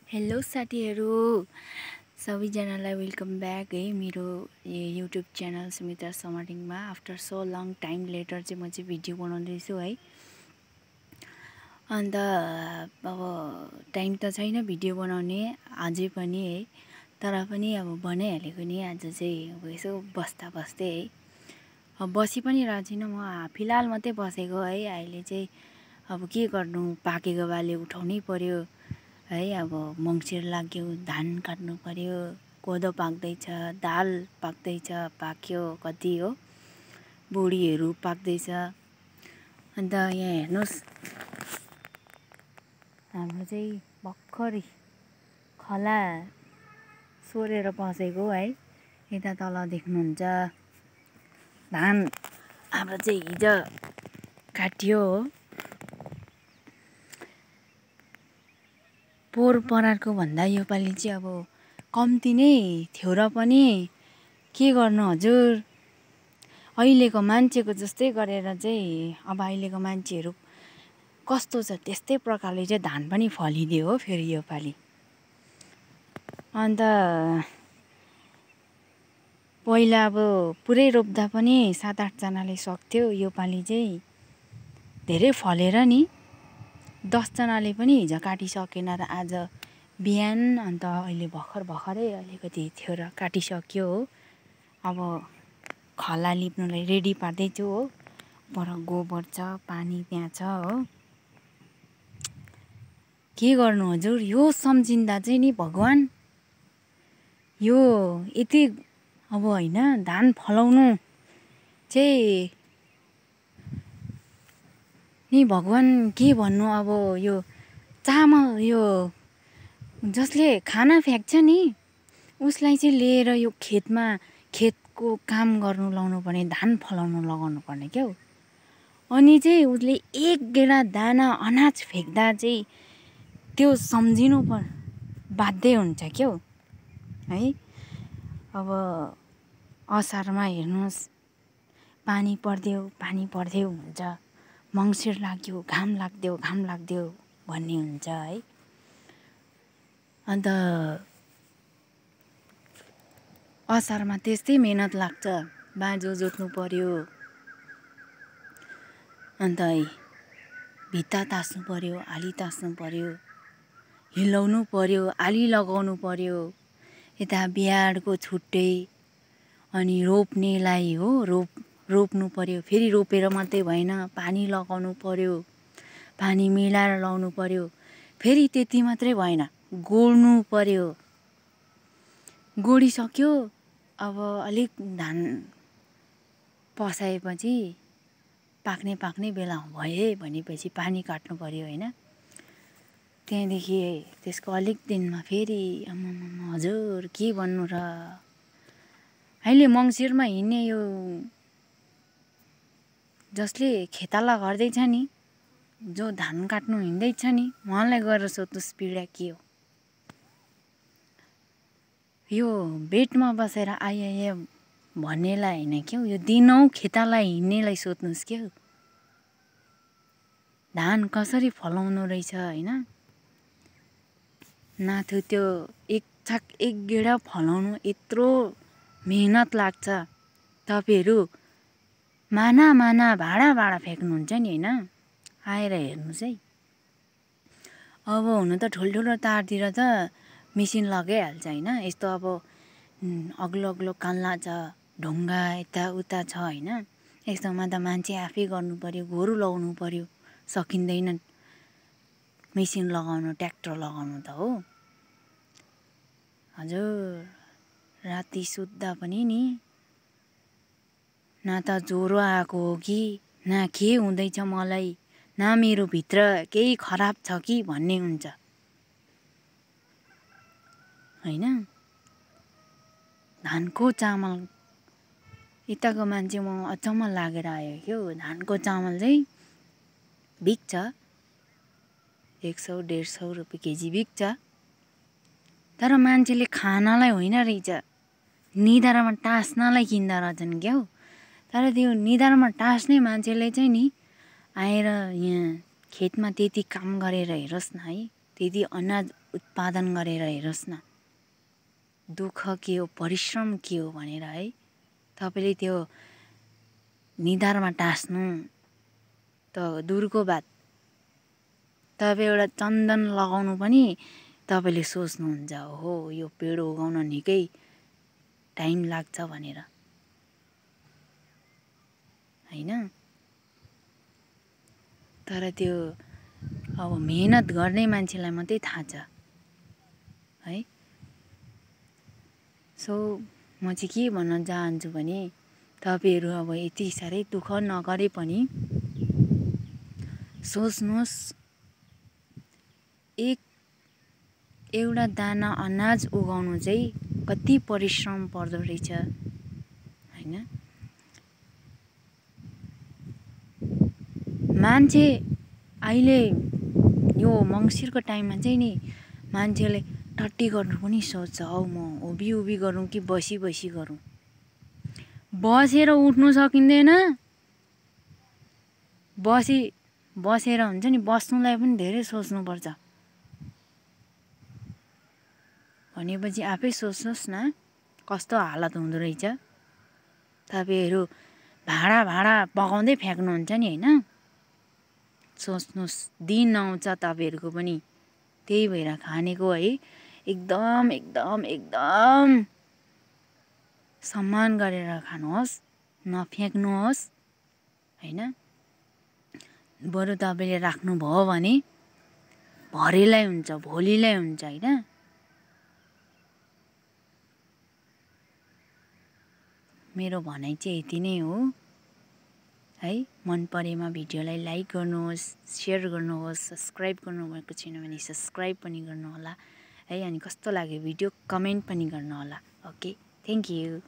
Hello साथीहरू सबैजनालाई welcome back है मेरो युट्युब च्यानल सुमित्रा समाटिङमा। After so long time later चाहिँ म चाहिँ भिडियो बनाउँदैछु है। अन्त अब टाइम त छैन भिडियो बनाउने अझै पनि है, तर पनि अब बनाइहालेको नि आज चाहिँ अब यसो बस्दा बस्दै है। अब बसी पनि रहेको छैन म, फिलहाल मात्रै बसेको है। अहिले चाहिँ अब के गर्नु, पाकेको बाली उठाउनै पर्यो है। अब मङ्सिर लाग्यो, धान काट्नु पर्यो, कोदो पाक्दैछ, दाल पाक्दैछ, पाक्यो कति हो, बोडीहरू पाक्दैछ। अन्त यहाँ हेर्नुहोस्, हाम्रो चाहिँ भर्खरै खला सोरेर बसेको है। यता तल देख्नुहुन्छ धान हाम्रो चाहिँ हिजो काटियो हो। पोहोर परारको भन्दा योपालि चाहिँ अब कम्ती नै थियो र पनि के गर्नु हजुर, अहिलेको मान्छेको जस्तै गरेर चाहिँ अब अहिलेको मान्छेहरू कस्तो छ त्यस्तै प्रकारले चाहिँ धान पनि फलिदियो हो फेरि योपालि। अन्त पहिला अब पुरै रोप्दा पनि 7-8 जनाले सक्थ्यो, योपालि चाहिँ धेरै फलेर नि 10 जनाले पनि हिजो काटिसकेन र आज बिहान अन्त अहिले भर्खरै अलिकति थियो र काटिसक्यो हो। अब खला लिप्नुलाई रेडी पार्दैछु हो। पर गोबर छ, पानी त्यहाँ छ हो। के गर्नु हजुर, यो सम्झिँदा चाहिँ नि भगवान्, यो यति अब होइन धान फलाउनु चाहिँ नि भगवान् के भन्नु। अब यो चामल, यो जसले खाना फ्याँक्छ नि उसलाई चाहिँ लिएर यो खेतको काम गर्नु लाउनु पर्ने, धान फलाउनु लगाउनु पर्ने क्या हो। अनि चाहिँ उसले एक गेडा दाना अनाज फ्याँक्दा चाहिँ त्यो सम्झिनु बाध्य हुन्छ क्या हो है। अब असारमा हेर्नुहोस् पानी पर्दियो हुन्छ, मङ्सिर लाग्यो घाम लाग्दियो भन्ने हुन्छ है। अन्त असारमा त्यस्तै मेहनत लाग्छ, बाँझो जोत्नु पर्यो, अन्त भित्ता तास्नु पर्यो, आली तास्नु पर्यो, हिलाउनु पर्यो, आली लगाउनु पर्यो, यता बिहाडको छुट्टै, अनि रोप्नेलाई हो रोप्नु पर्यो, फेरि रोपेर मात्रै भएन, पानी लगाउनु पर्यो, पानी मिलाएर लाउनु पर्यो, फेरि त्यति मात्रै भएन गोड्नु पर्यो। गोडिसक्यो अब अलिक धान पसाएपछि पाक्ने बेला भयो भनेपछि पानी काट्नु पर्यो होइन। त्यहाँदेखि त्यसको अलिक दिनमा फेरि आम्मामा हजुर के भन्नु र, अहिले मङ्सिरमा हिँड्ने यो जसले खेताला गर्दैछ नि, जो धान काट्नु हिँड्दैछ नि, उहाँलाई गएर सोध्नुहोस् पीडा के हो। यो बेडमा बसेर आइआए भन्नेलाई होइन क्या हो, यो दिनौँ खेतालाई हिँड्नेलाई सोध्नुहोस् क्या हो, धान कसरी फलाउनु रहेछ होइन। नाथु त्यो एक गेडा फलाउनु यत्रो मेहनत लाग्छ। तपाईँहरू माना भाडा फ्याँक्नुहुन्छ नि होइन, आएर हेर्नुहोस् है। अब हुनु त ठुल्ठुलो तारतिर त मेसिन लगाइहाल्छ होइन, यस्तो अब अग्लो कान्ला छ, ढुङ्गा यताउता छ होइन, यस्तोमा त मान्छे आफै गर्नु पर्यो, गोरु लगाउनु पर्यो, सकिँदैन मेसिन लगाउनु, ट्र्याक्टर लगाउनु त हो। हजुर राति सुत्दा पनि नि न त ज्वरो आएको हो कि न के हुँदैछ मलाई, न मेरो भित्र केही खराब छ कि भन्ने हुन्छ होइन। धानको चामल यताको मान्छे म अचम्म लागेर आयो क्या हो। धानको चामल चाहिँ बिक्छ 100-150 रुपियाँ केजी बिक्छ, तर मान्छेले खानालाई होइन रहेछ, निधारमा टाँस्नलाई किन्दा रहेछन् क्या हो। तर त्यो निधारमा टाँस्ने मान्छेले चाहिँ नि आएर यहाँ खेतमा त्यति काम गरेर हेरोस् न है, त्यति अनाज उत्पादन गरेर हेरोस् न, दुःख के हो, परिश्रम के हो भनेर है। तपाईँले त्यो निधारमा टाँस्नु त दूरको बात, तपाईँ एउटा चन्दन लगाउनु पनि तपाईँले सोच्नुहुन्छ हो यो पेड उगाउन निकै टाइम लाग्छ भनेर, हैन। तर त्यो अब मेहनत गर्ने मान्छेलाई मात्रै थाहा छ है। सो म चाहिँ के भन्न चाहन्छु भने तपाईँहरू अब यति साह्रै दुःख नगरे पनि सोच्नुहोस्, एउटा दाना अनाज उगाउनु चाहिँ कति परिश्रम पर्दो रहेछ, हैन। मान्छे अहिले यो मङ्सिरको टाइममा चाहिँ नि मान्छेले टट्टी गर्नु पनि सोच्छ, औ म उभि गरौँ कि बसी गरौँ। बसेर उठ्नु सकिँदैन, बसेर हुन्छ नि बस्नुलाई पनि धेरै सोच्नुपर्छ। भनेपछि आफै सोच्नुहोस् न कस्तो हालत हुँदो रहेछ। तपाईँहरू भाँडा पकाउँदै फ्याँक्नुहुन्छ नि, हैन। सोच्नुहोस् दिन आउँछ तपाईँहरूको पनि त्यही भएर खानेको है एकदम सम्मान गरेर खानुहोस्, नफ्याँक्नुहोस्, हैन। बरु तपाईँले राख्नुभयो भने भरेलाई हुन्छ, भोलिलाई हुन्छ, हैन। मेरो भनाइ चाहिँ यति नै हो है। मन परेमा भिडियोलाई लाइक गर्नुहोस्, सेयर गर्नुहोस्, सब्सक्राइब गर्नुभएको छैन भने सब्सक्राइब पनि गर्नुहोला है। अनि कस्तो लाग्यो भिडियो कमेन्ट पनि गर्नुहोला। Okay, thank you.